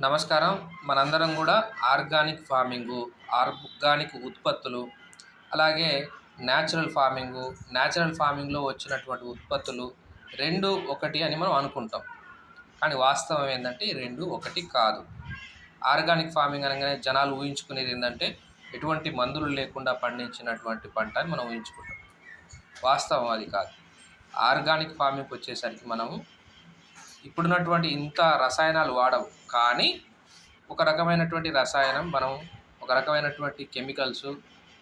నమస్కారం. మనందరం కూడా ఆర్గానిక్ ఉత్పత్తులు, అలాగే న్యాచురల్ ఫార్మింగ్‌లో వచ్చినటువంటి ఉత్పత్తులు 2 ఒకటి అని మనం అనుకుంటాం. కానీ వాస్తవం ఏందంటే ఈ 2 ఒకటి కాదు. ఆర్గానిక్ ఫార్మింగ్ అనగానే జనాలు ఊహించుకునేది ఏందంటే ఎటువంటి మందులు లేకుండా పండించినటువంటి పంట అని మనం ఊహించుకుంటాం. వాస్తవం అది కాదు. ఆర్గానిక్ ఫార్మింగ్‌కొచ్చేసరికి మనము ఇప్పుడున్నటువంటి ఇంత రసాయనాలు వాడవు. కానీ ఒక రకమైనటువంటి రసాయనం ఒక రకమైనటువంటి కెమికల్సు,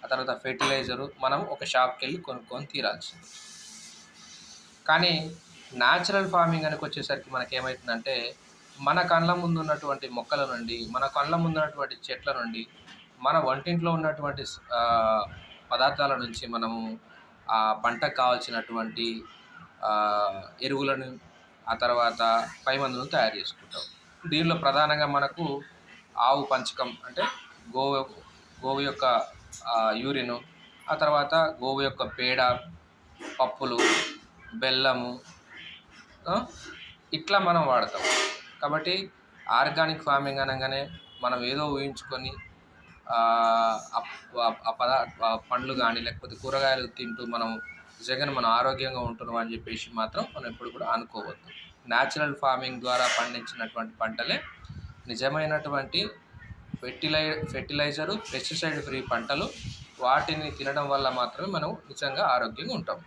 ఆ తర్వాత ఫెర్టిలైజరు మనం ఒక షాప్‌కెళ్ళి కొనుక్కొని తీరాల్సిందే. కానీ న్యాచురల్ ఫార్మింగ్ వచ్చేసరికి మనకేమైతుందంటే మన కళ్ళ ముందు ఉన్నటువంటి మొక్కల నుండి, మన కళ్ళ ముందు ఉన్నటువంటి చెట్ల నుండి, మన వంటింట్లో ఉన్నటువంటి పదార్థాల నుంచి మనము ఆ పంటకు కావాల్సినటువంటి ఎరువులను, ఆ తర్వాత పైమందులను తయారు చేసుకుంటాం. దీనిలో ప్రధానంగా మనకు ఆవు పంచకం అంటే గోవు యొక్క యూరిను, ఆ తర్వాత గోవు యొక్క పేడ, పప్పులు, బెల్లము, ఇట్లా మనం వాడతాం. కాబట్టి ఆర్గానిక్ ఫార్మింగ్ అనగానే మనం ఏదో ఊహించుకొని పండ్లు కానీ లేకపోతే కూరగాయలు తింటూ మనం ఆరోగ్యంగా ఉంటున్నాం అని చెప్పేసి మాత్రం మనం ఎప్పుడు కూడా అనుకోవద్దు. న్యాచురల్ ఫార్మింగ్ ద్వారా పండించినటువంటి పంటలే నిజమైనటువంటి ఫెర్టిలైజరు, పెస్టిసైడ్ ఫ్రీ పంటలు. వాటిని తినడం వల్ల మాత్రమే మనం నిజంగా ఆరోగ్యంగా ఉంటాం.